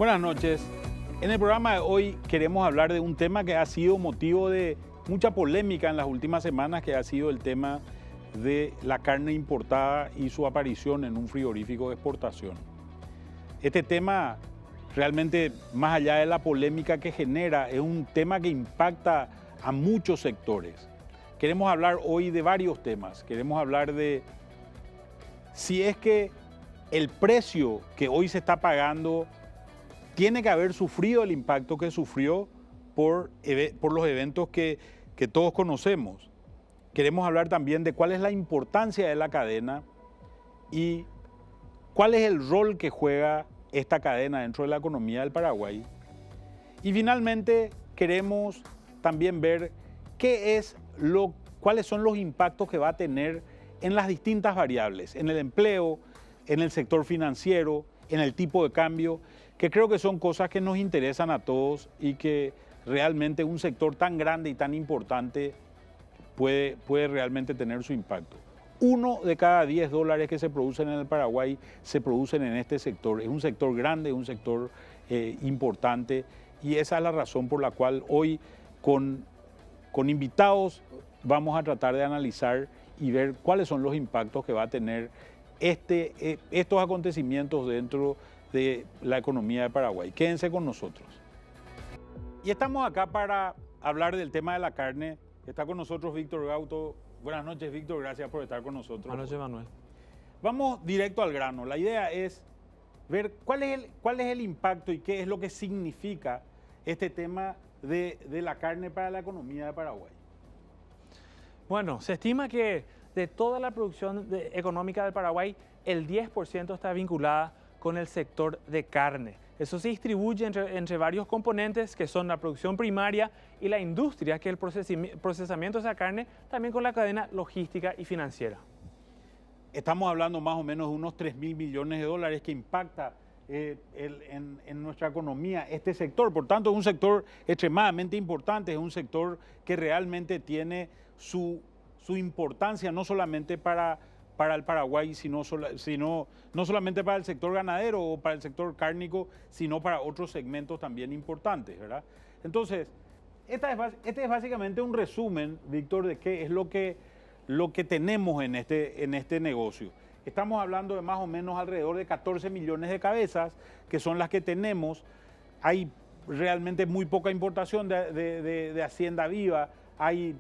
Buenas noches. En el programa de hoy queremos hablar de un tema que ha sido motivo de mucha polémica en las últimas semanas, que ha sido el tema de la carne importada y su aparición en un frigorífico de exportación. Este tema, realmente, más allá de la polémica que genera, es un tema que impacta a muchos sectores. Queremos hablar hoy de varios temas. Queremos hablar de si es que el precio que hoy se está pagando tiene que haber sufrido el impacto que sufrió por los eventos que todos conocemos. Queremos hablar también de cuál es la importancia de la cadena y cuál es el rol que juega esta cadena dentro de la economía del Paraguay. Y finalmente queremos también ver cuáles son los impactos que va a tener en las distintas variables, en el empleo, en el sector financiero, en el tipo de cambio, que creo que son cosas que nos interesan a todos y que realmente un sector tan grande y tan importante puede realmente tener su impacto. 1 de cada 10 dólares que se producen en el Paraguay se producen en este sector. Es un sector grande, es un sector importante, y esa es la razón por la cual hoy con invitados vamos a tratar de analizar y ver cuáles son los impactos que va a tener estos acontecimientos dentro de la economía de Paraguay. Quédense con nosotros. Y estamos acá para hablar del tema de la carne. Está con nosotros Víctor Gauto. Buenas noches, Víctor, gracias por estar con nosotros. Buenas noches, Manuel. Vamos directo al grano. La idea es ver cuál es el impacto y qué es lo que significa este tema de la carne para la economía de Paraguay. Bueno, se estima que de toda la producción económica del Paraguay, el 10% está vinculada con el sector de carne. Eso se distribuye entre varios componentes, que son la producción primaria y la industria, que es el procesamiento de esa carne, también con la cadena logística y financiera. Estamos hablando más o menos de unos 3.000 millones de dólares que impacta en nuestra economía este sector. Por tanto, es un sector extremadamente importante, es un sector que realmente tiene su importancia no solamente para el Paraguay, no solamente para el sector ganadero o para el sector cárnico, sino para otros segmentos también importantes, ¿verdad? Entonces, este es básicamente un resumen, Víctor, de qué es lo que tenemos en este negocio. Estamos hablando de más o menos alrededor de 14 millones de cabezas, que son las que tenemos. Hay realmente muy poca importación de Hacienda Viva, hay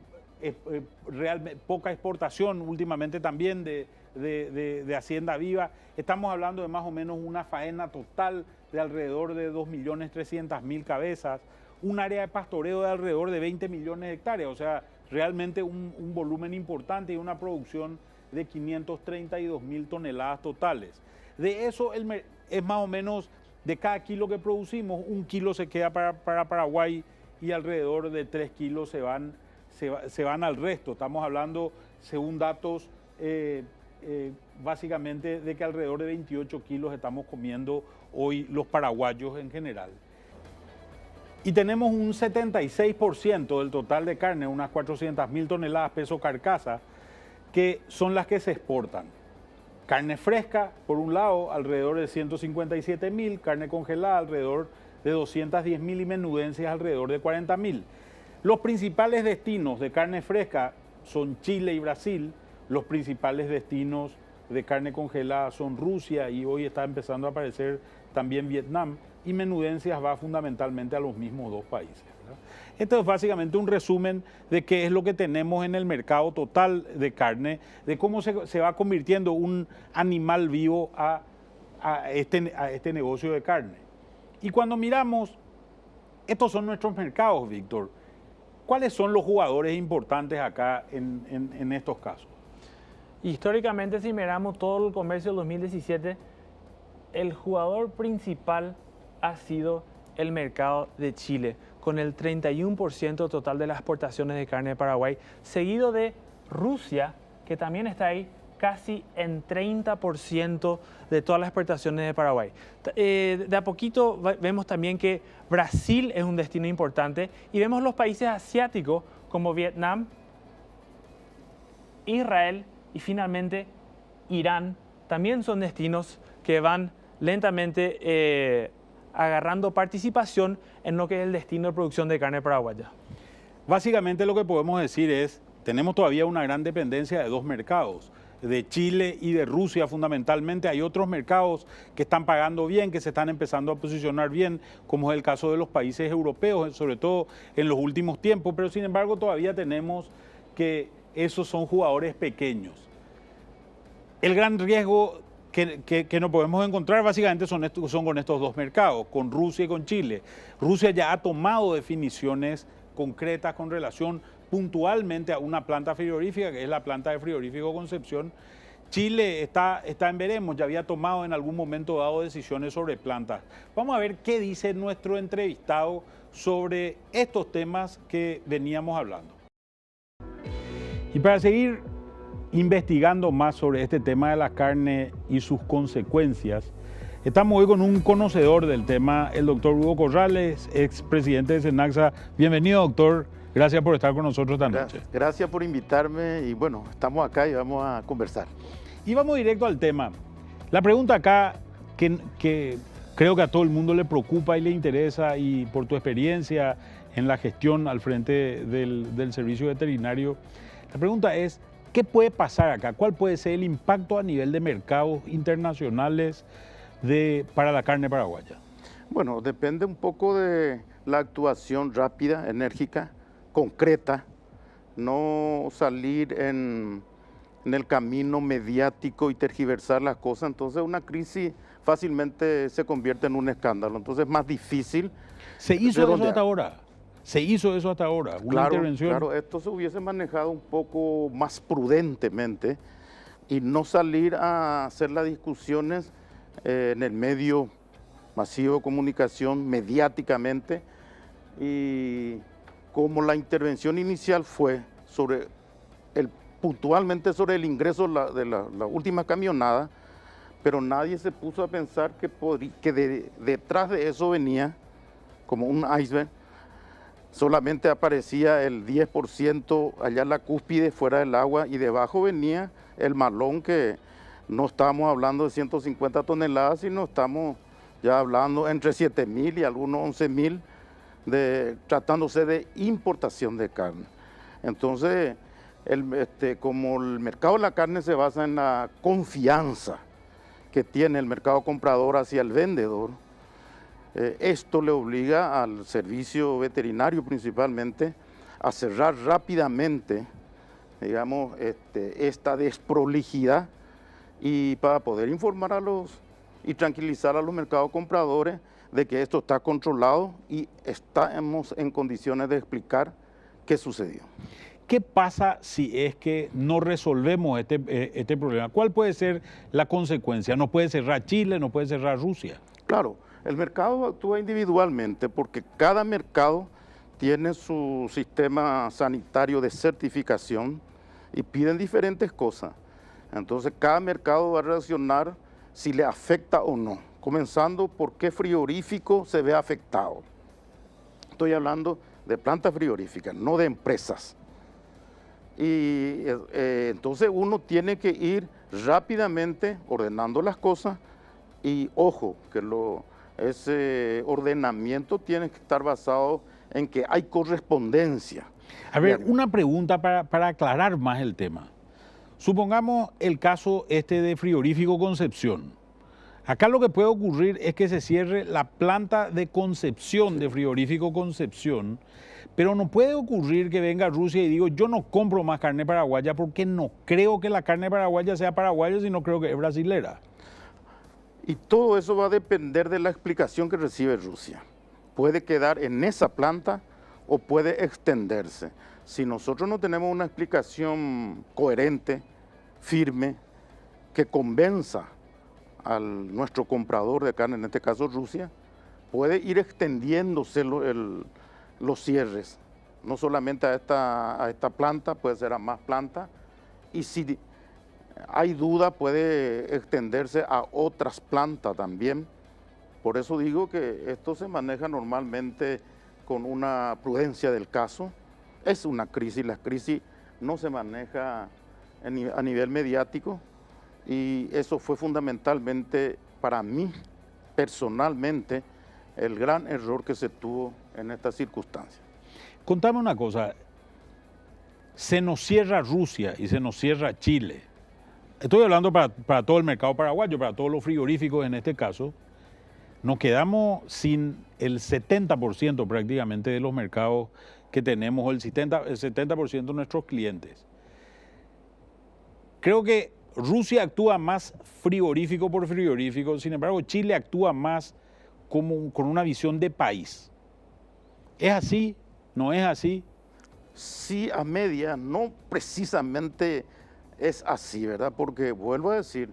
realmente poca exportación últimamente también de Hacienda Viva. Estamos hablando de más o menos una faena total de alrededor de 2.300.000 cabezas, un área de pastoreo de alrededor de 20 millones de hectáreas, o sea, realmente un volumen importante y una producción de 532.000 toneladas totales. De eso es más o menos, de cada kilo que producimos, 1 kilo se queda para Paraguay y alrededor de 3 kilos se van al resto. Estamos hablando, según datos, básicamente de que alrededor de 28 kilos estamos comiendo hoy los paraguayos en general. Y tenemos un 76% del total de carne, unas 400.000 toneladas peso carcasa, que son las que se exportan. Carne fresca, por un lado, alrededor de 157.000, carne congelada alrededor de 210.000 y menudencias alrededor de 40.000. Los principales destinos de carne fresca son Chile y Brasil. Los principales destinos de carne congelada son Rusia y hoy está empezando a aparecer también Vietnam. Y menudencias va fundamentalmente a los mismos dos países, ¿verdad? Esto es básicamente un resumen de qué es lo que tenemos en el mercado total de carne, de cómo se va convirtiendo un animal vivo a este negocio de carne. Y cuando miramos, estos son nuestros mercados, Víctor. ¿Cuáles son los jugadores importantes acá en estos casos? Históricamente, si miramos todo el comercio del 2017, el jugador principal ha sido el mercado de Chile, con el 31% total de las exportaciones de carne de Paraguay, seguido de Rusia, que también está ahí casi en 30% de todas las exportaciones de Paraguay. De a poquito vemos también que Brasil es un destino importante y vemos los países asiáticos como Vietnam, Israel y finalmente Irán, también son destinos que van lentamente agarrando participación en lo que es el destino de producción de carne paraguaya. Básicamente lo que podemos decir es, tenemos todavía una gran dependencia de dos mercados, de Chile y de Rusia fundamentalmente. Hay otros mercados que están pagando bien, que se están empezando a posicionar bien, como es el caso de los países europeos, sobre todo en los últimos tiempos, pero sin embargo todavía tenemos que esos son jugadores pequeños. El gran riesgo que nos podemos encontrar básicamente son con estos dos mercados, con Rusia y con Chile. Rusia ya ha tomado definiciones concretas con relación puntualmente a una planta frigorífica, que es la planta de frigorífico Concepción. Chile está en veremos, ya había tomado en algún momento dado decisiones sobre plantas. Vamos a ver qué dice nuestro entrevistado sobre estos temas que veníamos hablando. Y para seguir investigando más sobre este tema de la carne y sus consecuencias, estamos hoy con un conocedor del tema, el doctor Hugo Corrales, expresidente de Senaxa. Bienvenido, doctor. Gracias por estar con nosotros esta noche. Gracias por invitarme y bueno, estamos acá y vamos a conversar. Y vamos directo al tema. La pregunta acá que creo que a todo el mundo le preocupa y le interesa, y por tu experiencia en la gestión al frente del servicio veterinario, la pregunta es, ¿qué puede pasar acá? ¿Cuál puede ser el impacto a nivel de mercados internacionales para la carne paraguaya? Bueno, depende un poco de la actuación rápida, enérgica, concreta, no salir en el camino mediático y tergiversar las cosas. Entonces una crisis fácilmente se convierte en un escándalo, entonces es más difícil. ¿Se hizo eso hasta ahora? ¿Se hizo eso hasta ahora? ¿Una intervención? Claro, esto se hubiese manejado un poco más prudentemente y no salir a hacer las discusiones en el medio masivo de comunicación, mediáticamente, y como la intervención inicial fue puntualmente sobre el ingreso de la última camionada, pero nadie se puso a pensar que detrás de eso venía, como un iceberg, solamente aparecía el 10% allá en la cúspide, fuera del agua, y debajo venía el malón, que no estábamos hablando de 150 toneladas, sino estamos ya hablando entre 7.000 y algunos 11.000, tratándose de importación de carne. Entonces, como el mercado de la carne se basa en la confianza que tiene el mercado comprador hacia el vendedor, esto le obliga al servicio veterinario principalmente a cerrar rápidamente, digamos, esta desprolijidad, y para poder informar y tranquilizar a los mercados compradores de que esto está controlado y estamos en condiciones de explicar qué sucedió. ¿Qué pasa si es que no resolvemos este problema? ¿Cuál puede ser la consecuencia? ¿No puede cerrar Chile, no puede cerrar Rusia? Claro, el mercado actúa individualmente porque cada mercado tiene su sistema sanitario de certificación y piden diferentes cosas. Entonces cada mercado va a reaccionar si le afecta o no, comenzando por qué frigorífico se ve afectado. Estoy hablando de plantas frigoríficas, no de empresas. Y entonces uno tiene que ir rápidamente ordenando las cosas, y ojo, que ese ordenamiento tiene que estar basado en que hay correspondencia. A ver, una pregunta para aclarar más el tema. Supongamos el caso de frigorífico Concepción. Acá lo que puede ocurrir es que se cierre la planta de Concepción, de frigorífico Concepción, pero no puede ocurrir que venga Rusia y digo, yo no compro más carne paraguaya porque no creo que la carne paraguaya sea paraguaya, sino creo que es brasilera. Y todo eso va a depender de la explicación que recibe Rusia. Puede quedar en esa planta o puede extenderse. Si nosotros no tenemos una explicación coherente, firme, que convenza a nuestro comprador de carne, en este caso Rusia, puede ir extendiéndose los cierres, no solamente a esta planta, puede ser a más plantas, y si hay duda puede extenderse a otras plantas también. Por eso digo que esto se maneja normalmente con una prudencia del caso. Es una crisis, la crisis no se maneja a nivel mediático, y eso fue fundamentalmente para mí, personalmente, el gran error que se tuvo en estas circunstancias. Contame una cosa, se nos cierra Rusia y se nos cierra Chile. Estoy hablando para todo el mercado paraguayo, para todos los frigoríficos en este caso. Nos quedamos sin el 70% prácticamente de los mercados que tenemos, o el 70% de nuestros clientes. Creo que Rusia actúa más frigorífico por frigorífico, sin embargo Chile actúa más con una visión de país. ¿Es así? ¿No es así? Sí, a media, no precisamente es así, ¿verdad? Porque vuelvo a decir,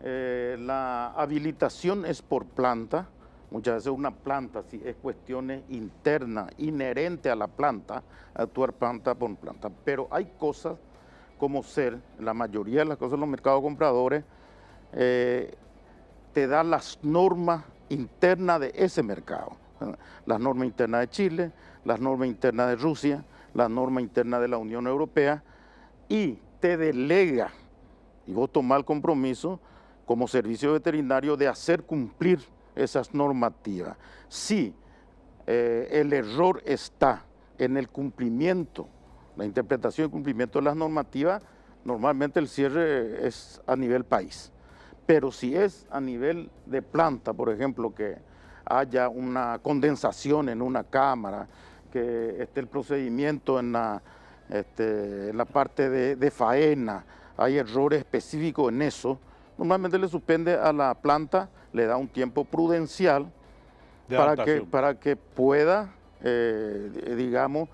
la habilitación es por planta, muchas veces una planta, sí, es cuestiones internas, inherente a la planta, actuar planta por planta, pero hay cosas como ser, la mayoría de las cosas en los mercados compradores, te da las normas internas de ese mercado, las normas internas de Chile, las normas internas de Rusia, las normas internas de la Unión Europea, y te delega, y vos tomás el compromiso como servicio veterinario de hacer cumplir esas normativas. Si el error está en el cumplimiento, la interpretación y cumplimiento de las normativas, normalmente el cierre es a nivel país. Pero si es a nivel de planta, por ejemplo, que haya una condensación en una cámara, que esté el procedimiento en la parte de faena, hay errores específicos en eso, normalmente le suspende a la planta, le da un tiempo prudencial para que pueda, digamos,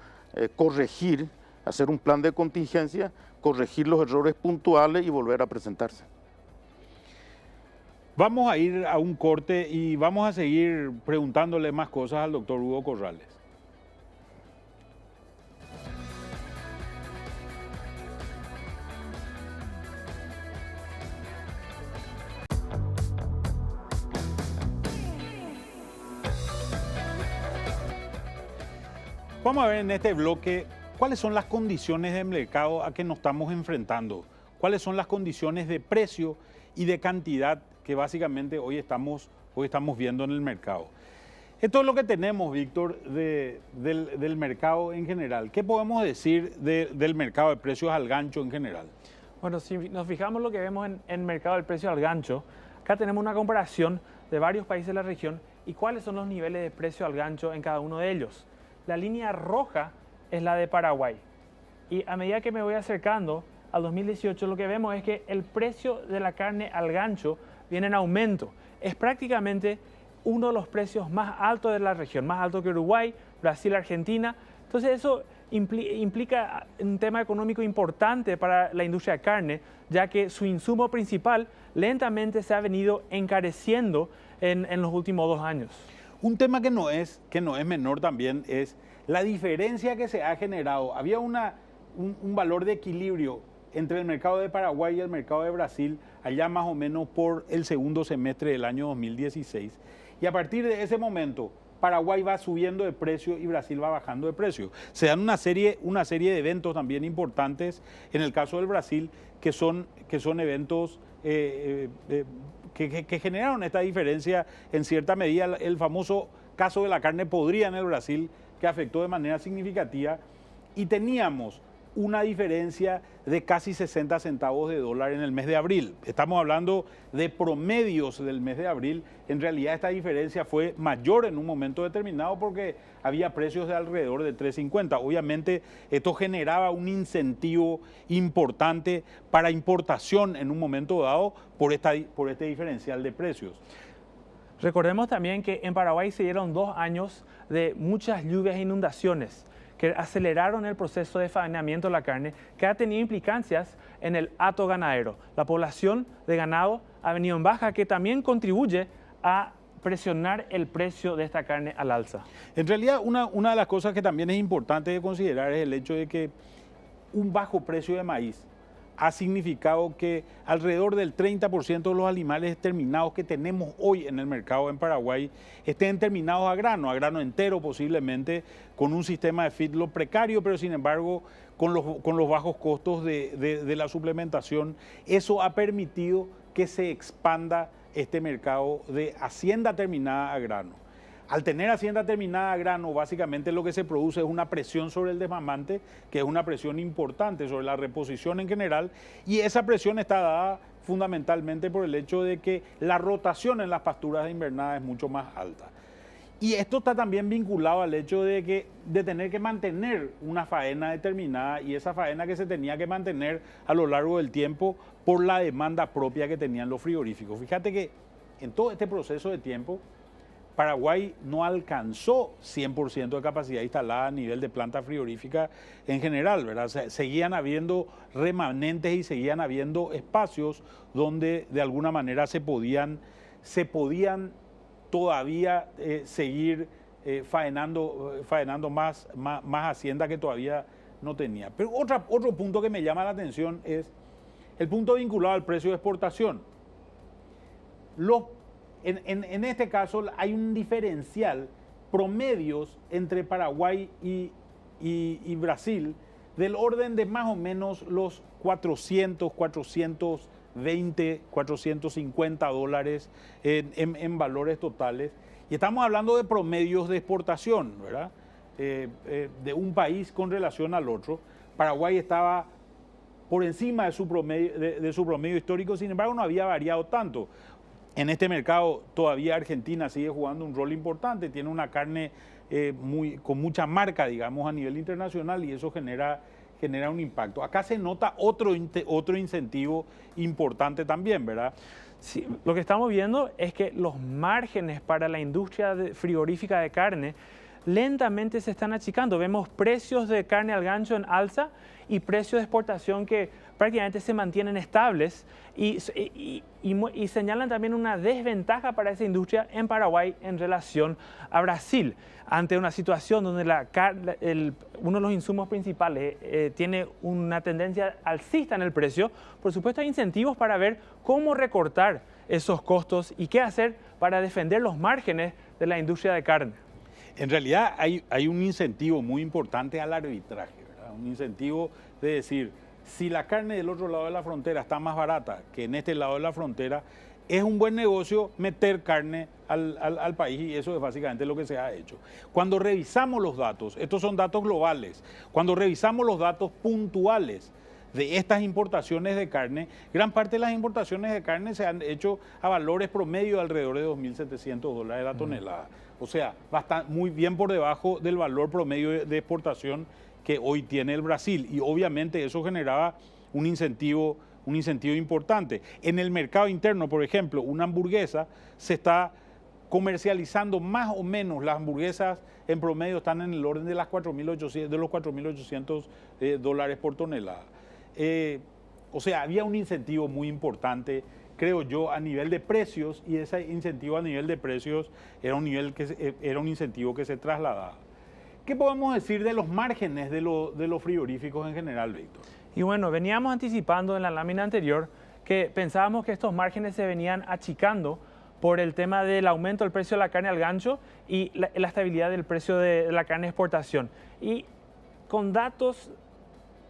corregir, hacer un plan de contingencia, corregir los errores puntuales y volver a presentarse. Vamos a ir a un corte y vamos a seguir preguntándole más cosas al doctor Hugo Corrales. Vamos a ver en este bloque cuáles son las condiciones de mercado a que nos estamos enfrentando, cuáles son las condiciones de precio y de cantidad que básicamente hoy estamos viendo en el mercado. Esto es lo que tenemos, Víctor, del mercado en general. ¿Qué podemos decir del mercado de precios al gancho en general? Bueno, si nos fijamos lo que vemos en el mercado del precio al gancho, acá tenemos una comparación de varios países de la región y cuáles son los niveles de precio al gancho en cada uno de ellos. La línea roja es la de Paraguay. Y a medida que me voy acercando al 2018, lo que vemos es que el precio de la carne al gancho viene en aumento. Es prácticamente uno de los precios más altos de la región, más alto que Uruguay, Brasil, Argentina. Entonces eso implica un tema económico importante para la industria de carne, ya que su insumo principal lentamente se ha venido encareciendo en los últimos 2 años. Un tema que no es menor también es la diferencia que se ha generado. Había un valor de equilibrio entre el mercado de Paraguay y el mercado de Brasil allá más o menos por el segundo semestre del año 2016. Y a partir de ese momento, Paraguay va subiendo de precio y Brasil va bajando de precio. Se dan una serie de eventos también importantes en el caso del Brasil, que son eventos que generaron esta diferencia en cierta medida. El famoso caso de la carne podrida en el Brasil, que afectó de manera significativa, y teníamos una diferencia de casi 60 centavos de dólar en el mes de abril. Estamos hablando de promedios del mes de abril. En realidad esta diferencia fue mayor en un momento determinado porque había precios de alrededor de 3.50. Obviamente esto generaba un incentivo importante para importación en un momento dado por este diferencial de precios. Recordemos también que en Paraguay se dieron 2 años de muchas lluvias e inundaciones que aceleraron el proceso de faenamiento de la carne, que ha tenido implicancias en el hato ganadero. La población de ganado ha venido en baja, que también contribuye a presionar el precio de esta carne al alza. En realidad, una de las cosas que también es importante de considerar es el hecho de que un bajo precio de maíz ha significado que alrededor del 30% de los animales terminados que tenemos hoy en el mercado en Paraguay estén terminados a grano entero posiblemente, con un sistema de feedlot precario, pero sin embargo con los bajos costos de la suplementación. Eso ha permitido que se expanda este mercado de hacienda terminada a grano. Al tener hacienda terminada a grano, básicamente lo que se produce es una presión sobre el desmamante, que es una presión importante sobre la reposición en general, y esa presión está dada fundamentalmente por el hecho de que la rotación en las pasturas de invernada es mucho más alta. Y esto está también vinculado al hecho de tener que mantener una faena determinada, y esa faena que se tenía que mantener a lo largo del tiempo por la demanda propia que tenían los frigoríficos. Fíjate que en todo este proceso de tiempo, Paraguay no alcanzó 100% de capacidad instalada a nivel de planta frigorífica en general, ¿verdad? Seguían habiendo remanentes y seguían habiendo espacios donde de alguna manera se podían todavía seguir faenando más hacienda que todavía no tenía. Pero otro punto que me llama la atención es el punto vinculado al precio de exportación. En este caso hay un diferencial promedios entre Paraguay y Brasil del orden de más o menos los 400, 420, 450 dólares en valores totales. Y estamos hablando de promedios de exportación, ¿verdad? De un país con relación al otro. Paraguay estaba por encima de su promedio histórico, sin embargo no había variado tanto. En este mercado todavía Argentina sigue jugando un rol importante, tiene una carne con mucha marca, digamos, a nivel internacional, y eso genera un impacto. Acá se nota otro incentivo importante también, ¿verdad? Sí, lo que estamos viendo es que los márgenes para la industria frigorífica de carne lentamente se están achicando. Vemos precios de carne al gancho en alza y precios de exportación que prácticamente se mantienen estables y señalan también una desventaja para esa industria en Paraguay en relación a Brasil, ante una situación donde uno de los insumos principales tiene una tendencia alcista en el precio. Por supuesto hay incentivos para ver cómo recortar esos costos y qué hacer para defender los márgenes de la industria de carne. En realidad hay un incentivo muy importante al arbitraje, ¿verdad? Un incentivo de decir, si la carne del otro lado de la frontera está más barata que en este lado de la frontera, es un buen negocio meter carne al país, y eso es básicamente lo que se ha hecho. Cuando revisamos los datos, estos son datos globales, cuando revisamos los datos puntuales de estas importaciones de carne, gran parte de las importaciones de carne se han hecho a valores promedio de alrededor de $2.700 la tonelada. O sea, muy bien por debajo del valor promedio de exportación que hoy tiene el Brasil, y obviamente eso generaba un incentivo importante. En el mercado interno, por ejemplo, una hamburguesa se está comercializando más o menos, las hamburguesas en promedio están en el orden de los 4.800 dólares por tonelada. O sea, había un incentivo muy importante, creo yo, a nivel de precios, y ese incentivo a nivel de precios era un incentivo que se trasladaba. ¿Qué podemos decir de los márgenes de los frigoríficos en general, Víctor? Y bueno, veníamos anticipando en la lámina anterior que pensábamos que estos márgenes se venían achicando por el tema del aumento del precio de la carne al gancho y la estabilidad del precio de la carne de exportación. Y con datos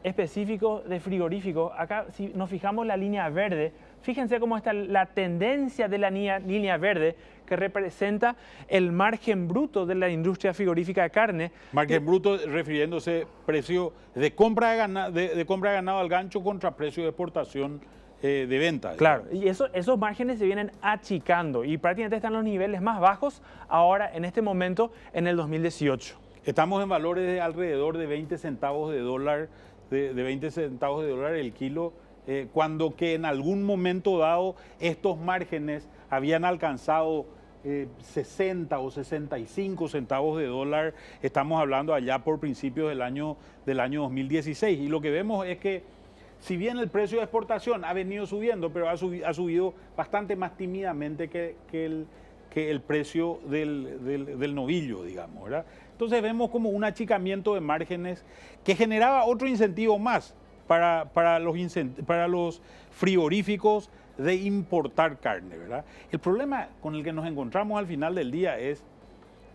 específicos de frigoríficos, acá si nos fijamos la línea verde, fíjense cómo está la tendencia de la línea verde que representa el margen bruto de la industria frigorífica de carne. Margen bruto refiriéndose precio de compra de ganado al gancho contra precio de exportación de venta. Claro, y esos márgenes se vienen achicando y prácticamente están en los niveles más bajos ahora en este momento en el 2018. Estamos en valores de alrededor de 20 centavos de dólar, de 20 centavos de dólar el kilo, cuando que en algún momento dado estos márgenes habían alcanzado 60 o 65 centavos de dólar. Estamos hablando allá por principios del año 2016, y lo que vemos es que si bien el precio de exportación ha venido subiendo, pero ha subido bastante más tímidamente que el precio del novillo, digamos, ¿verdad? Entonces vemos como un achicamiento de márgenes que generaba otro incentivo más para los frigoríficos de importar carne, ¿verdad? El problema con el que nos encontramos al final del día es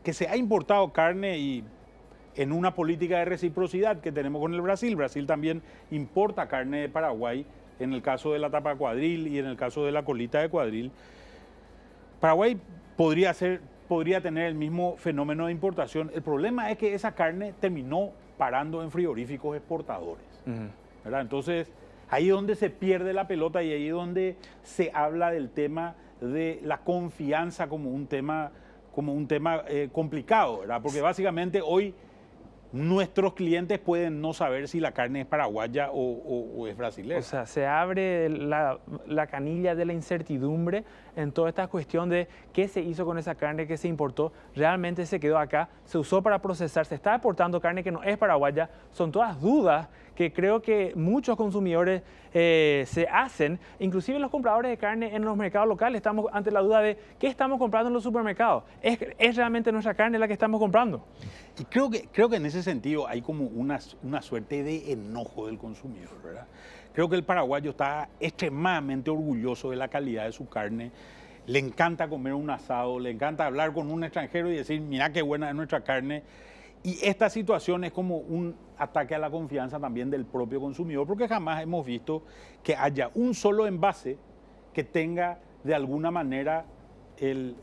que se ha importado carne, y en una política de reciprocidad que tenemos con el Brasil. Brasil también importa carne de Paraguay, en el caso de la tapa cuadril y en el caso de la colita de cuadril. Paraguay podría podría tener el mismo fenómeno de importación. El problema es que esa carne terminó parando en frigoríficos exportadores, ¿verdad? Entonces, ahí es donde se pierde la pelota y ahí es donde se habla del tema de la confianza como un tema complicado, ¿verdad? Porque básicamente hoy nuestros clientes pueden no saber si la carne es paraguaya o es brasileña. O sea, se abre la canilla de la incertidumbre en toda esta cuestión de qué se hizo con esa carne que se importó, realmente se quedó acá, se usó para procesar, se está exportando carne que no es paraguaya. Son todas dudas que creo que muchos consumidores se hacen, inclusive los compradores de carne en los mercados locales estamos ante la duda de qué estamos comprando en los supermercados. ¿Es realmente nuestra carne la que estamos comprando? Y creo que en ese sentido hay como una suerte de enojo del consumidor, ¿verdad? Creo que el paraguayo está extremadamente orgulloso de la calidad de su carne. Le encanta comer un asado, le encanta hablar con un extranjero y decir, mira qué buena es nuestra carne. Y esta situación es como un ataque a la confianza también del propio consumidor, porque jamás hemos visto que haya un solo envase que tenga de alguna manera el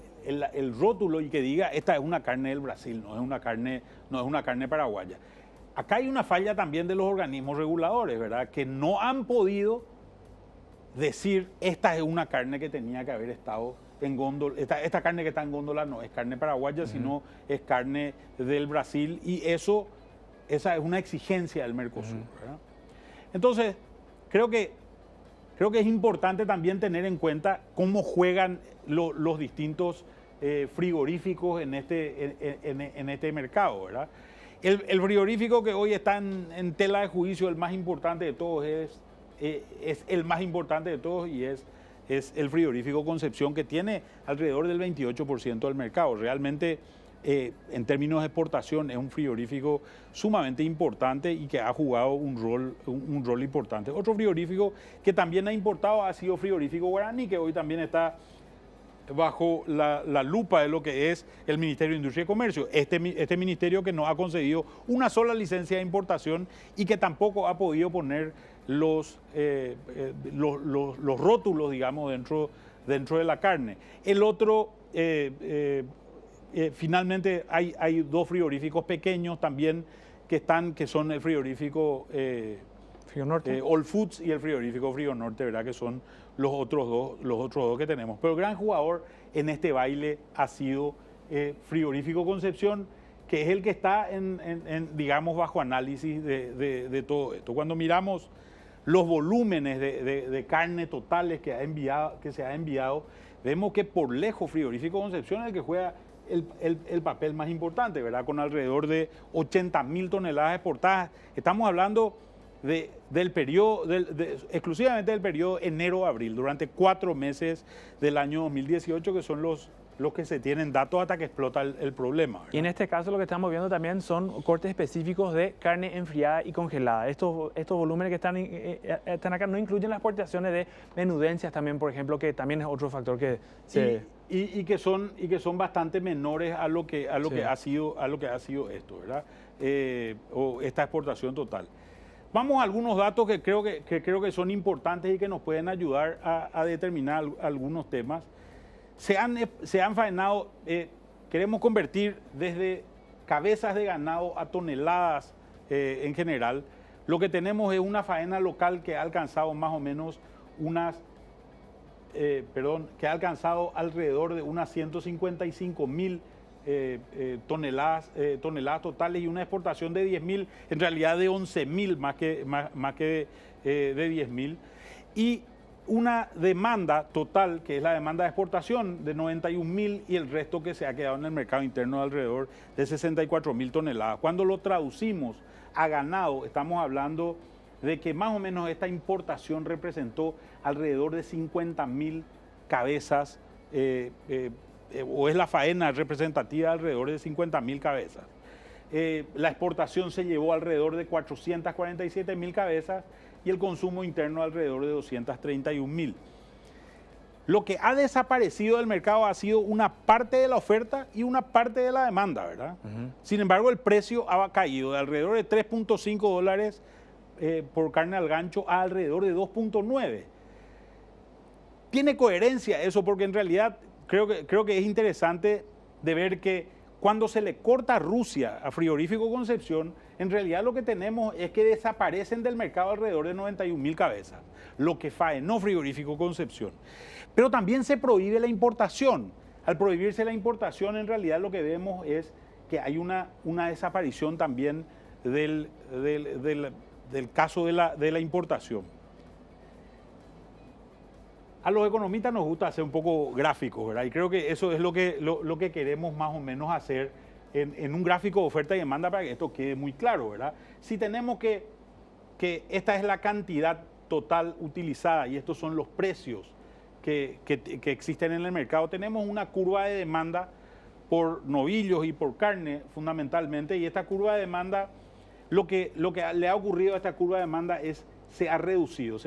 rótulo y que diga esta es una carne del Brasil, no es una carne paraguaya. Acá hay una falla también de los organismos reguladores, ¿verdad? Que no han podido decir esta es una carne que tenía que haber estado en góndola, esta carne que está en góndola no es carne paraguaya, sino es carne del Brasil, y esa es una exigencia del Mercosur, ¿verdad? Entonces, creo que es importante también tener en cuenta cómo juegan los distintos frigoríficos en este mercado, ¿verdad? El frigorífico que hoy está en tela de juicio, el más importante de todos, es el más importante de todos y es el frigorífico Concepción, que tiene alrededor del 28% del mercado. Realmente, en términos de exportación, es un frigorífico sumamente importante y que ha jugado un rol importante. Otro frigorífico que también ha importado ha sido frigorífico Guaraní, que hoy también está bajo la lupa de lo que es el Ministerio de Industria y Comercio. Este ministerio que no ha concedido una sola licencia de importación y que tampoco ha podido poner los rótulos, digamos, dentro de la carne. El otro, finalmente, hay dos frigoríficos pequeños también que son el frigorífico Frío Norte, All Foods y el frigorífico Frío Norte, ¿verdad? Que son los otros dos que tenemos. Pero el gran jugador en este baile ha sido frigorífico Concepción, que es el que está digamos, bajo análisis de todo esto. Cuando miramos los volúmenes de carne totales que se ha enviado, vemos que por lejos frigorífico Concepción es el que juega el papel más importante, ¿verdad? Con alrededor de 80.000 toneladas exportadas. Estamos hablando del periodo, exclusivamente del periodo enero-abril, durante 4 meses del año 2018, que son los que se tienen datos hasta que explota el problema, ¿verdad? Y en este caso lo que estamos viendo también son cortes específicos de carne enfriada y congelada. Estos volúmenes que están acá no incluyen las exportaciones de menudencias también, por ejemplo, que también es otro factor que se... Y que son bastante menores a lo que Sí. ha sido esto, ¿verdad? O esta exportación total. Vamos a algunos datos que creo que son importantes y que nos pueden ayudar a determinar algunos temas. Se han faenado, queremos convertir desde cabezas de ganado a toneladas en general. Lo que tenemos es una faena local que ha alcanzado más o menos que ha alcanzado alrededor de unas 155.000 toneladas totales, y una exportación de 10.000, en realidad de 11.000 más que de 10.000, y una demanda total, que es la demanda de exportación, de 91.000, y el resto que se ha quedado en el mercado interno de alrededor de 64.000 toneladas. Cuando lo traducimos a ganado, estamos hablando de que más o menos esta importación representó alrededor de 50.000 cabezas, o es la faena representativa de alrededor de 50.000 cabezas. La exportación se llevó alrededor de 447.000 cabezas y el consumo interno alrededor de 231.000. Lo que ha desaparecido del mercado ha sido una parte de la oferta y una parte de la demanda, ¿verdad? Sin embargo, el precio ha caído de alrededor de $3.5 por carne al gancho a alrededor de 2.9. Tiene coherencia eso, porque en realidad creo que es interesante de ver que cuando se le corta a Rusia a Frigorífico Concepción, en realidad lo que tenemos es que desaparecen del mercado alrededor de 91.000 cabezas, lo que faenó Frigorífico Concepción. Pero también se prohíbe la importación. Al prohibirse la importación, en realidad lo que vemos es que hay una desaparición también del caso de la importación. A los economistas nos gusta hacer un poco gráficos, ¿verdad? Y creo que eso es lo que queremos más o menos hacer en un gráfico de oferta y demanda para que esto quede muy claro, ¿verdad? Si tenemos que esta es la cantidad total utilizada y estos son los precios que existen en el mercado, tenemos una curva de demanda por novillos y por carne fundamentalmente, y esta curva de demanda, lo que le ha ocurrido a esta curva de demanda es se ha reducido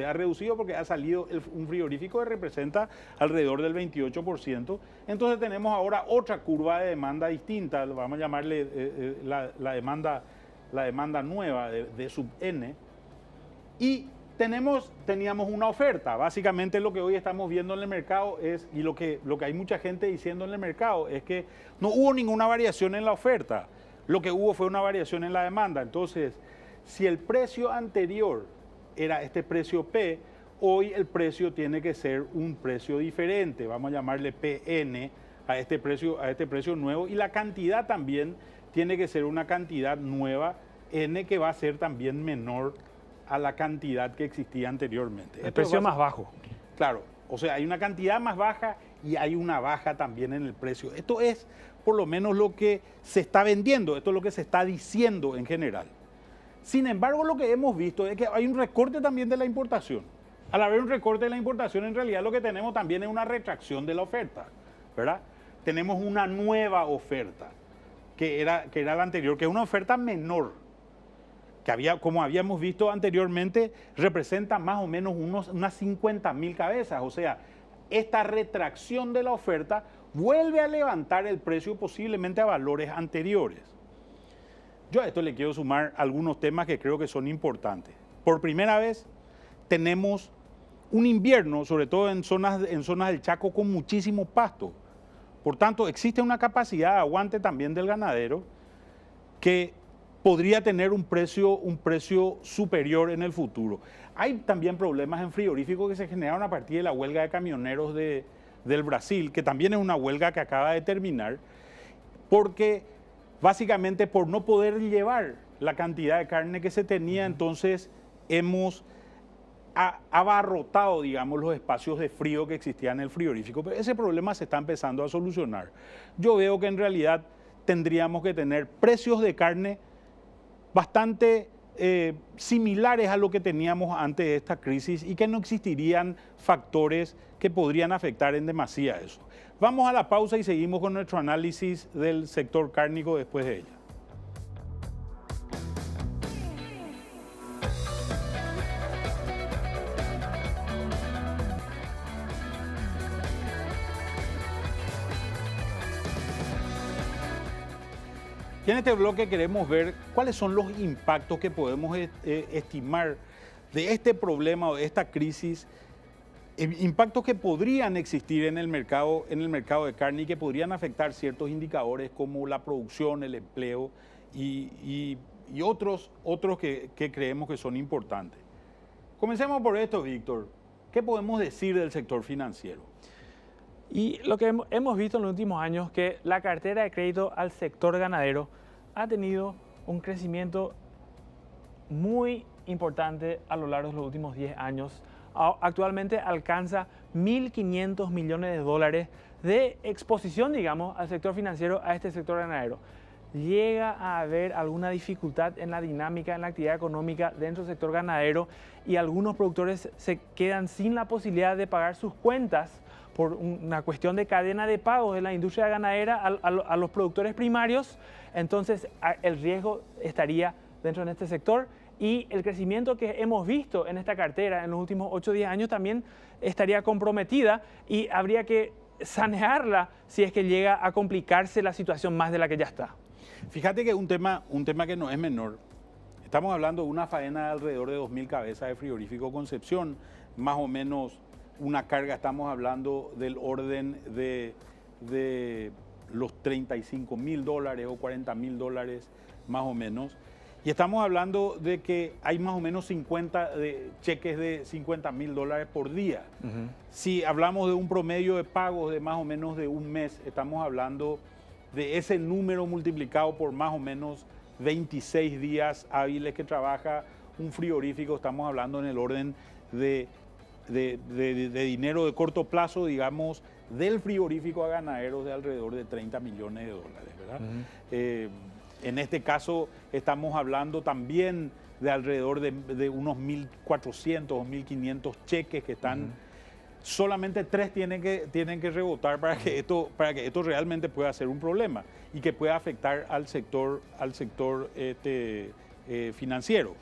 porque ha salido un frigorífico que representa alrededor del 28%. Entonces tenemos ahora otra curva de demanda distinta, vamos a llamarle la demanda nueva de sub N. Y teníamos una oferta. Básicamente lo que hoy estamos viendo en el mercado es, y lo que hay mucha gente diciendo en el mercado, es que no hubo ninguna variación en la oferta. Lo que hubo fue una variación en la demanda. Entonces, si el precio anterior era este precio P, hoy el precio tiene que ser un precio diferente, vamos a llamarle PN a este precio nuevo, y la cantidad también tiene que ser una cantidad nueva, N, que va a ser también menor a la cantidad que existía anteriormente. El precio más bajo. Claro, o sea, hay una cantidad más baja y hay una baja también en el precio. Esto es por lo menos lo que se está vendiendo, esto es lo que se está diciendo en general. Sin embargo, lo que hemos visto es que hay un recorte también de la importación. Al haber un recorte de la importación, en realidad lo que tenemos también es una retracción de la oferta, ¿verdad? Tenemos una nueva oferta, que era la anterior, que es una oferta menor, que como habíamos visto anteriormente, representa más o menos unas 50.000 cabezas. O sea, esta retracción de la oferta vuelve a levantar el precio posiblemente a valores anteriores. Yo a esto le quiero sumar algunos temas que creo que son importantes. Por primera vez tenemos un invierno, sobre todo en zonas del Chaco, con muchísimo pasto. Por tanto, existe una capacidad de aguante también del ganadero que podría tener un precio superior en el futuro. Hay también problemas en frigoríficos que se generaron a partir de la huelga de camioneros del Brasil, que también es una huelga que acaba de terminar, porque básicamente por no poder llevar la cantidad de carne que se tenía, entonces hemos abarrotado, digamos, los espacios de frío que existían en el frigorífico. Pero ese problema se está empezando a solucionar. Yo veo que en realidad tendríamos que tener precios de carne bastante similares a lo que teníamos antes de esta crisis y que no existirían factores que podrían afectar en demasía eso. Vamos a la pausa y seguimos con nuestro análisis del sector cárnico después de ella. Y en este bloque queremos ver cuáles son los impactos que podemos estimar de este problema o de esta crisis, impactos que podrían existir en el mercado de carne y que podrían afectar ciertos indicadores como la producción, el empleo y otros que creemos que son importantes. Comencemos por esto, Víctor. ¿Qué podemos decir del sector financiero? Y lo que hemos visto en los últimos años es que la cartera de crédito al sector ganadero ha tenido un crecimiento muy importante a lo largo de los últimos 10 años. Actualmente alcanza 1.500 millones de dólares de exposición, digamos, al sector financiero, a este sector ganadero. Llega a haber alguna dificultad en la dinámica, en la actividad económica dentro del sector ganadero y algunos productores se quedan sin la posibilidad de pagar sus cuentas por una cuestión de cadena de pagos de la industria ganadera a los productores primarios. Entonces el riesgo estaría dentro de este sector y el crecimiento que hemos visto en esta cartera en los últimos 8 o 10 años también estaría comprometida y habría que sanearla si es que llega a complicarse la situación más de la que ya está. Fíjate que un tema que no es menor. Estamos hablando de una faena de alrededor de 2.000 cabezas de frigorífico Concepción, más o menos una carga, estamos hablando del orden de los $35.000 o $40.000 más o menos. Y estamos hablando de que hay más o menos 50 cheques de $50.000 por día. Si hablamos de un promedio de pagos de más o menos de un mes, estamos hablando de ese número multiplicado por más o menos 26 días hábiles que trabaja un frigorífico. Estamos hablando en el orden de dinero de corto plazo, digamos, del frigorífico a ganaderos de alrededor de $30 millones, ¿verdad? En este caso estamos hablando también de alrededor de unos 1.400 o 1.500 cheques que están, solamente 3 tienen que rebotar para que esto realmente pueda ser un problema y que pueda afectar al sector financiero.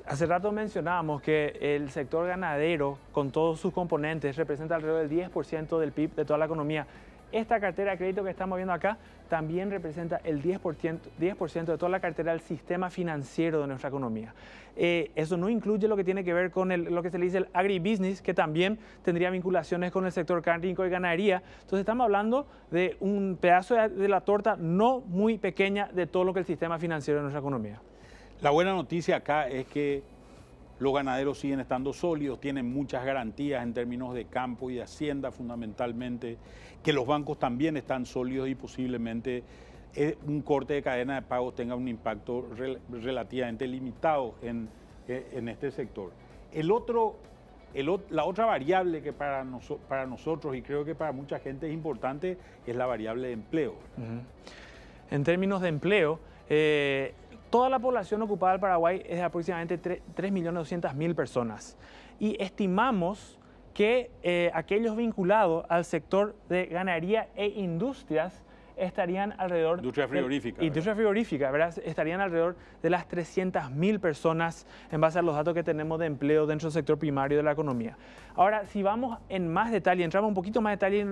Hace rato mencionábamos que el sector ganadero, con todos sus componentes, representa alrededor del 10% del PIB de toda la economía. Esta cartera de crédito que estamos viendo acá también representa el 10% de toda la cartera del sistema financiero de nuestra economía. Eso no incluye lo que tiene que ver con lo que se le dice el agribusiness, que también tendría vinculaciones con el sector cárnico y ganadería. Entonces estamos hablando de un pedazo de la torta no muy pequeña de todo lo que es el sistema financiero de nuestra economía. La buena noticia acá es que los ganaderos siguen estando sólidos, tienen muchas garantías en términos de campo y de hacienda fundamentalmente, que los bancos también están sólidos y posiblemente un corte de cadena de pagos tenga un impacto relativamente limitado en este sector. La otra variable que para nosotros y creo que para mucha gente es importante es la variable de empleo. En términos de empleo, toda la población ocupada del Paraguay es de aproximadamente 3.200.000 personas y estimamos que aquellos vinculados al sector de ganadería e industrias estarían alrededor... Industria frigorífica. Industria frigorífica, ¿verdad? Estarían alrededor de las 300.000 personas en base a los datos que tenemos de empleo dentro del sector primario de la economía. Ahora, si vamos en más detalle, entramos un poquito más detalle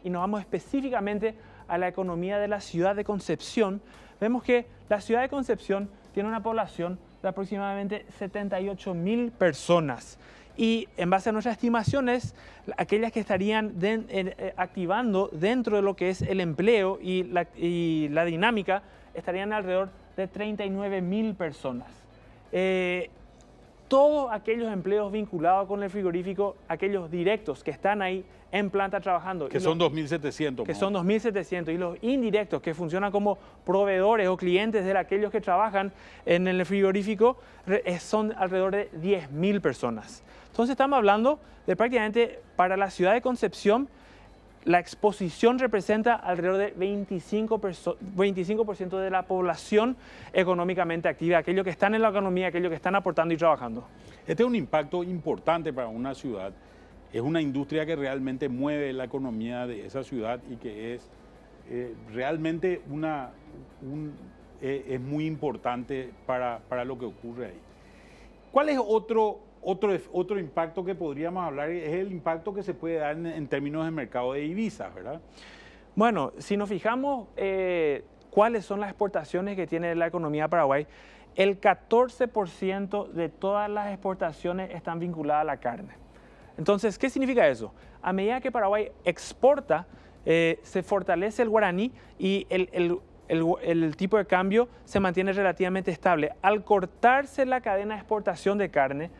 y nos vamos específicamente a la economía de la ciudad de Concepción, vemos que la ciudad de Concepción tiene una población de aproximadamente 78.000 personas. Y en base a nuestras estimaciones, aquellas que estarían activando dentro de lo que es el empleo y la dinámica, estarían alrededor de 39.000 personas. Todos aquellos empleos vinculados con el frigorífico, aquellos directos que están ahí en planta trabajando. Que son 2.700. Que son 2.700. Y los indirectos que funcionan como proveedores o clientes de aquellos que trabajan en el frigorífico son alrededor de 10.000 personas. Entonces estamos hablando de prácticamente para la ciudad de Concepción, la exposición representa alrededor de 25% de la población económicamente activa, aquellos que están en la economía, aquellos que están aportando y trabajando. Este es un impacto importante para una ciudad. Es una industria que realmente mueve la economía de esa ciudad y que es realmente es muy importante para lo que ocurre ahí. ¿Cuál es otro impacto que podríamos hablar? Es el impacto que se puede dar en términos de mercado de divisas, ¿verdad? Bueno, si nos fijamos cuáles son las exportaciones que tiene la economía de Paraguay, el 14% de todas las exportaciones están vinculadas a la carne. Entonces, ¿qué significa eso? A medida que Paraguay exporta, se fortalece el guaraní y el tipo de cambio se mantiene relativamente estable. Al cortarse la cadena de exportación de carne,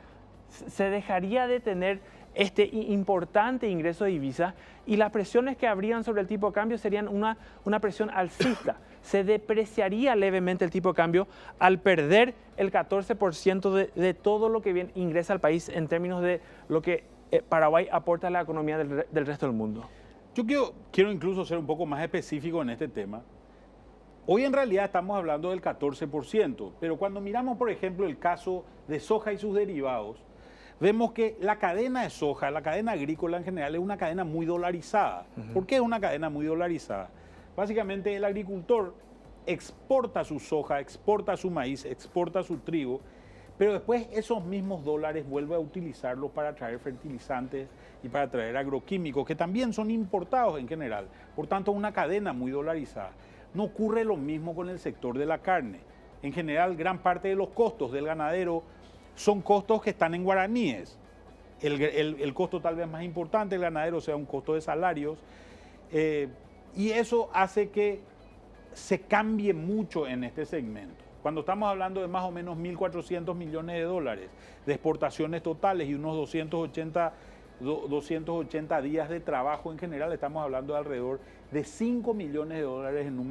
se dejaría de tener este importante ingreso de divisas y las presiones que habrían sobre el tipo de cambio serían una presión alcista. Se depreciaría levemente el tipo de cambio al perder el 14% de todo lo que ingresa al país en términos de lo que Paraguay aporta a la economía del resto del mundo. Yo quiero incluso ser un poco más específico en este tema. Hoy en realidad estamos hablando del 14%, pero cuando miramos, por ejemplo, el caso de soja y sus derivados, vemos que la cadena de soja, la cadena agrícola en general, es una cadena muy dolarizada. ¿Por qué es una cadena muy dolarizada? Básicamente el agricultor exporta su soja, exporta su maíz, exporta su trigo, pero después esos mismos dólares vuelve a utilizarlos para traer fertilizantes y para traer agroquímicos, que también son importados en general. Por tanto, es una cadena muy dolarizada. No ocurre lo mismo con el sector de la carne. En general, gran parte de los costos del ganadero son costos que están en guaraníes. El costo tal vez más importante del ganadero sea un costo de salarios. Y eso hace que se cambie mucho en este segmento. Cuando estamos hablando de más o menos 1.400 millones de dólares de exportaciones totales y unos 280 días de trabajo en general, estamos hablando de alrededor de 5 millones de dólares en un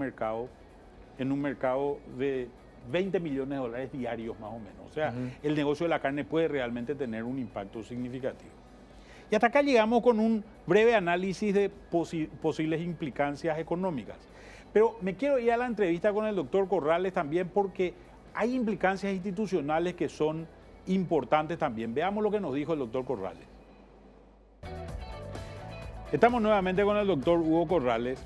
mercado de 20 millones de dólares diarios más o menos. O sea, el negocio de la carne puede realmente tener un impacto significativo. Y hasta acá llegamos con un breve análisis de posibles implicancias económicas. Pero me quiero ir a la entrevista con el doctor Corrales también porque hay implicancias institucionales que son importantes también. Veamos lo que nos dijo el doctor Corrales. Estamos nuevamente con el doctor Hugo Corrales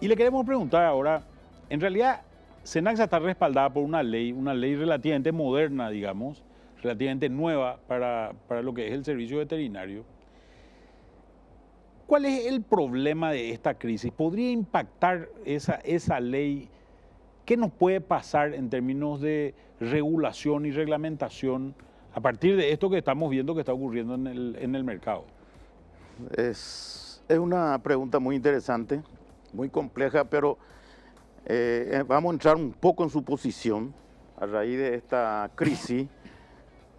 y le queremos preguntar ahora, en realidad Cenaxa está respaldada por una ley relativamente moderna, digamos, relativamente nueva para lo que es el servicio veterinario. ¿Cuál es el problema de esta crisis? ¿Podría impactar esa ley? ¿Qué nos puede pasar en términos de regulación y reglamentación a partir de esto que estamos viendo que está ocurriendo en el mercado? Es una pregunta muy interesante, muy compleja, pero vamos a entrar un poco en su posición. A raíz de esta crisis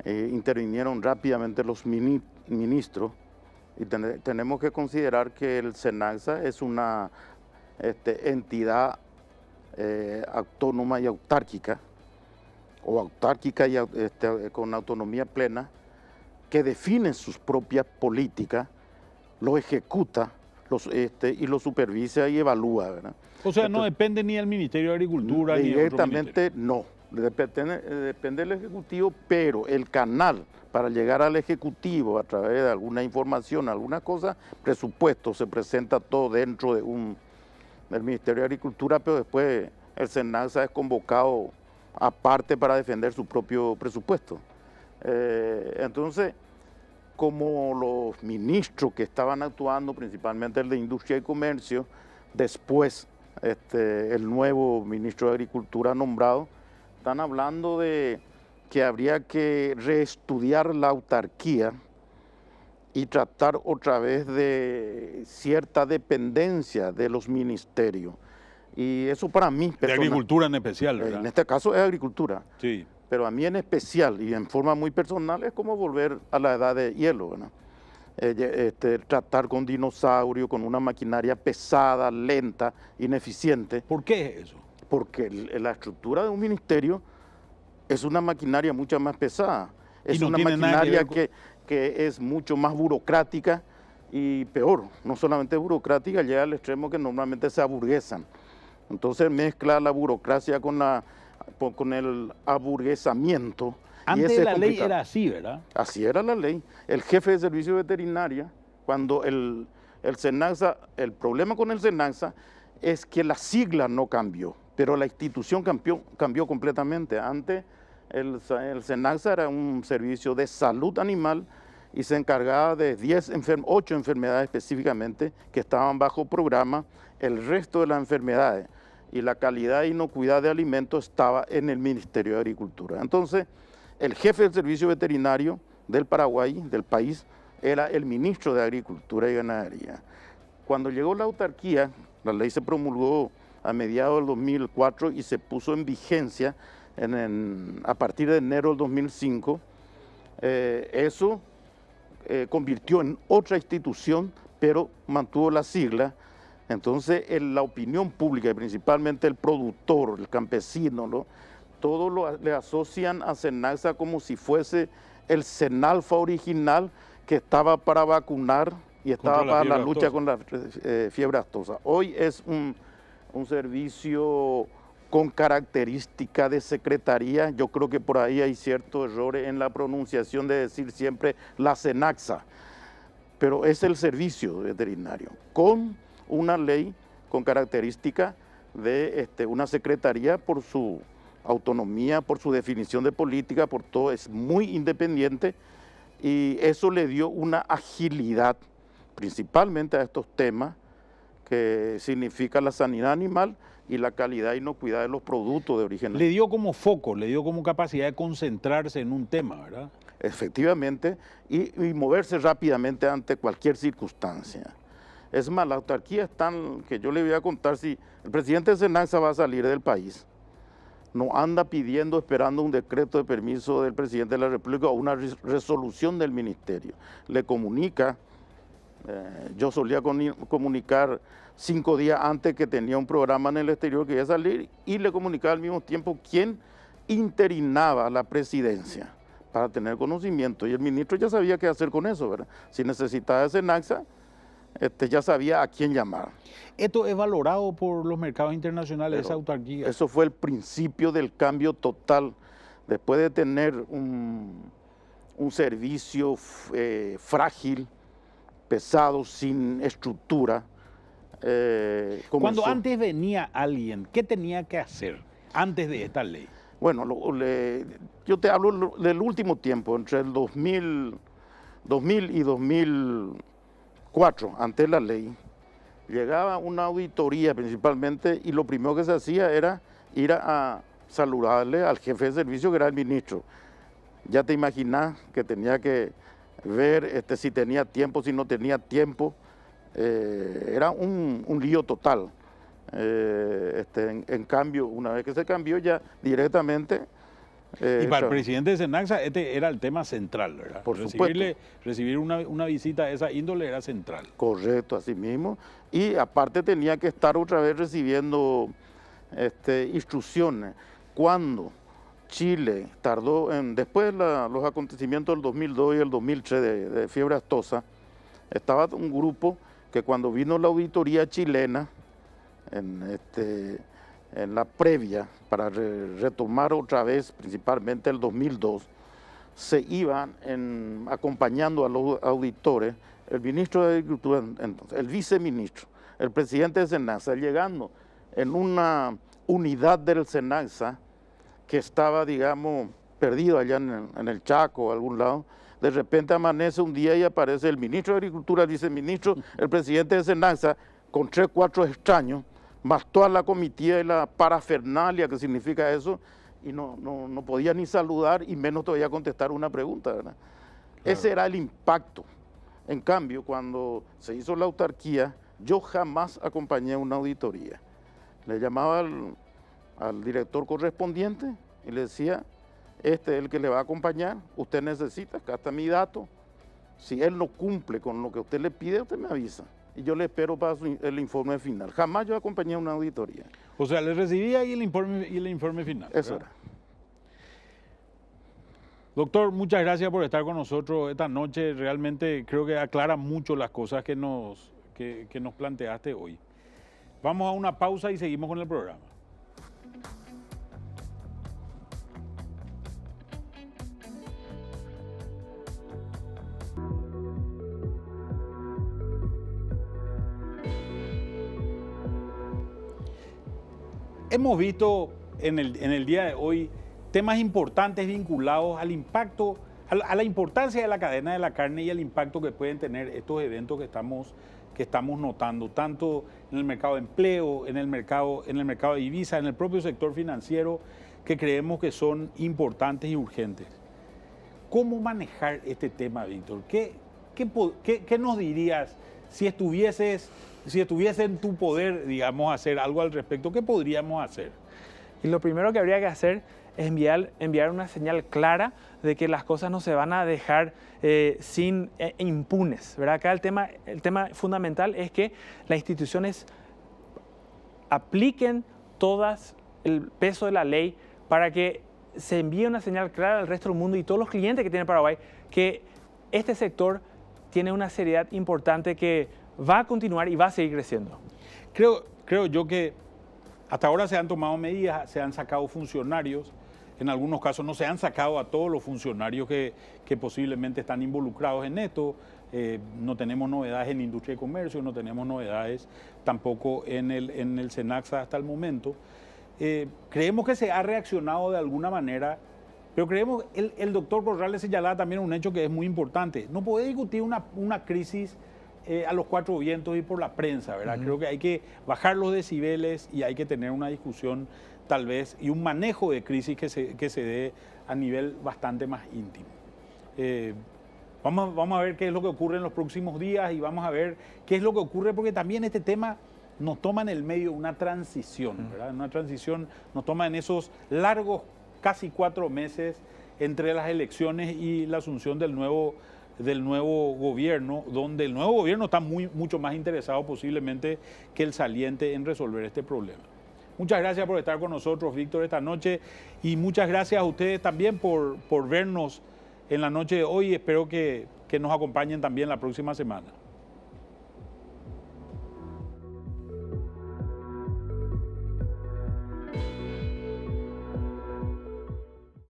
intervinieron rápidamente los ministros. Y tenemos que considerar que el Cenaxa es una entidad autónoma y autárquica, o autárquica y con autonomía plena, que define sus propias políticas, lo ejecuta y lo supervisa y evalúa, ¿verdad? O sea, no depende ni del Ministerio de Agricultura ni de otro ministerio. Directamente no, depende del Ejecutivo, pero el canal para llegar al Ejecutivo a través de alguna información, alguna cosa, presupuesto, se presenta todo dentro del Ministerio de Agricultura, pero después el Cenaxa es convocado aparte para defender su propio presupuesto. Entonces, como los ministros que estaban actuando, principalmente el de Industria y Comercio, después el nuevo ministro de Agricultura nombrado, están hablando de que habría que reestudiar la autarquía y tratar otra vez de cierta dependencia de los ministerios. Y eso para mí... De agricultura en especial, ¿verdad? En este caso es agricultura. Sí. Pero a mí en especial y en forma muy personal es como volver a la edad de hielo, ¿verdad? Tratar con dinosaurios, con una maquinaria pesada, lenta, ineficiente. ¿Por qué es eso? Porque la estructura de un ministerio es una maquinaria mucho más pesada. Es una maquinaria que es mucho más burocrática y peor, no solamente burocrática, llega al extremo que normalmente se aburguesan. Entonces mezcla la burocracia con el aburguesamiento. Antes de la ley era así, ¿verdad? Así era la ley. El jefe de servicio veterinaria, cuando el Cenaxa, el problema con el Cenaxa es que la sigla no cambió, pero la institución cambió completamente. Antes el Cenaxa era un servicio de salud animal y se encargaba de 8 enfermedades específicamente que estaban bajo programa. El resto de las enfermedades y la calidad e inocuidad de alimentos estaba en el Ministerio de Agricultura. Entonces, el jefe del servicio veterinario del Paraguay, del país, era el ministro de Agricultura y Ganadería. Cuando llegó la autarquía, la ley se promulgó a mediados del 2004 y se puso en vigencia a partir de enero del 2005. Eso convirtió en otra institución, pero mantuvo la sigla. Entonces, la opinión pública, y principalmente el productor, el campesino, todos le asocian a Cenaxa como si fuese el Senalfa original que estaba para vacunar y estaba para la lucha con la fiebre aftosa. Hoy es un servicio con característica de secretaría. Yo creo que por ahí hay ciertos errores en la pronunciación de decir siempre la Cenaxa, pero es el servicio veterinario, con una ley con característica de una secretaría por su autonomía, por su definición de política, por todo, es muy independiente y eso le dio una agilidad principalmente a estos temas que significa la sanidad animal y la calidad e inocuidad de los productos de origen animal. Le dio como foco, le dio como capacidad de concentrarse en un tema, ¿verdad? Efectivamente, y moverse rápidamente ante cualquier circunstancia. Es más, la autarquía es tan que yo le voy a contar, si el presidente de Senaxa va a salir del país, no anda pidiendo, esperando un decreto de permiso del presidente de la República o una resolución del ministerio. Le comunica, yo solía comunicar 5 días antes que tenía un programa en el exterior que iba a salir, y le comunicaba al mismo tiempo quién interinaba la presidencia para tener conocimiento. Y el ministro ya sabía qué hacer con eso, ¿verdad? Si necesitaba ese Senaxa, ya sabía a quién llamar. ¿Esto es valorado por los mercados internacionales, esa autarquía? Eso fue el principio del cambio total. Después de tener un servicio frágil, pesado, sin estructura. Cuando antes venía alguien, ¿qué tenía que hacer antes de esta ley? Bueno, yo te hablo del último tiempo, entre el 2000 y 2004, antes de la ley, llegaba una auditoría principalmente, y lo primero que se hacía era ir a saludarle al jefe de servicio, que era el ministro. Ya te imaginas que tenía que ver si tenía tiempo, si no tenía tiempo. Era un lío total. En cambio, una vez que se cambió, ya directamente... y para el presidente de Senaxa este era el tema central, ¿verdad? Por supuesto. Recibir una visita de esa índole era central. Correcto, así mismo. Y aparte tenía que estar otra vez recibiendo instrucciones. Cuando Chile tardó, después de los acontecimientos del 2002 y el 2003 de fiebre aftosa, estaba un grupo que cuando vino la auditoría chilena, en la previa, para retomar otra vez, principalmente el 2002, se iban acompañando a los auditores, el ministro de Agricultura, entonces, el viceministro, el presidente de Senaxa, llegando en una unidad del Senaxa que estaba, digamos, perdido allá en el Chaco o algún lado. De repente amanece un día y aparece el ministro de Agricultura, el viceministro, el presidente de Senaxa, con 3 o 4 extraños, más toda la comitiva y la parafernalia que significa eso, y no podía ni saludar y menos todavía contestar una pregunta, ¿verdad? Claro. Ese era el impacto. En cambio, cuando se hizo la autarquía, yo jamás acompañé una auditoría. Le llamaba al director correspondiente y le decía: este es el que le va a acompañar, usted necesita, acá está mi dato. Si él no cumple con lo que usted le pide, usted me avisa. Y yo le espero para el informe final. Jamás yo acompañé a una auditoría. O sea, le recibía y el informe final. Eso era. Doctor, muchas gracias por estar con nosotros esta noche. Realmente creo que aclara mucho las cosas que nos planteaste hoy. Vamos a una pausa y seguimos con el programa. Hemos visto en el día de hoy temas importantes vinculados al impacto, a la importancia de la cadena de la carne y al impacto que pueden tener estos eventos que estamos notando, tanto en el mercado de empleo, en el mercado de divisas, en el propio sector financiero, que creemos que son importantes y urgentes. ¿Cómo manejar este tema, Víctor? ¿Qué nos dirías si estuviese en tu poder, digamos, hacer algo al respecto? ¿Qué podríamos hacer? Y lo primero que habría que hacer es enviar una señal clara de que las cosas no se van a dejar impunes, ¿verdad? Acá el tema fundamental es que las instituciones apliquen todas el peso de la ley para que se envíe una señal clara al resto del mundo y todos los clientes que tiene Paraguay que este sector tiene una seriedad importante que va a continuar y va a seguir creciendo. Creo yo que hasta ahora se han tomado medidas, se han sacado funcionarios, en algunos casos no se han sacado a todos los funcionarios que posiblemente están involucrados en esto. No tenemos novedades en industria y comercio, no tenemos novedades tampoco en el Senaxa hasta el momento. Creemos que se ha reaccionado de alguna manera, pero creemos, el doctor Corrales señalaba también un hecho que es muy importante. No puede discutir una crisis a los 4 vientos y por la prensa, ¿verdad? Creo que hay que bajar los decibeles y hay que tener una discusión tal vez y un manejo de crisis que se dé a nivel bastante más íntimo. Vamos a ver qué es lo que ocurre en los próximos días y vamos a ver qué es lo que ocurre, porque también este tema nos toma en el medio una transición, ¿verdad? Una transición nos toma en esos largos casi 4 meses entre las elecciones y la asunción del nuevo gobierno, donde el nuevo gobierno está mucho más interesado posiblemente que el saliente en resolver este problema. Muchas gracias por estar con nosotros, Víctor, esta noche, y muchas gracias a ustedes también por vernos en la noche de hoy. Espero que nos acompañen también la próxima semana.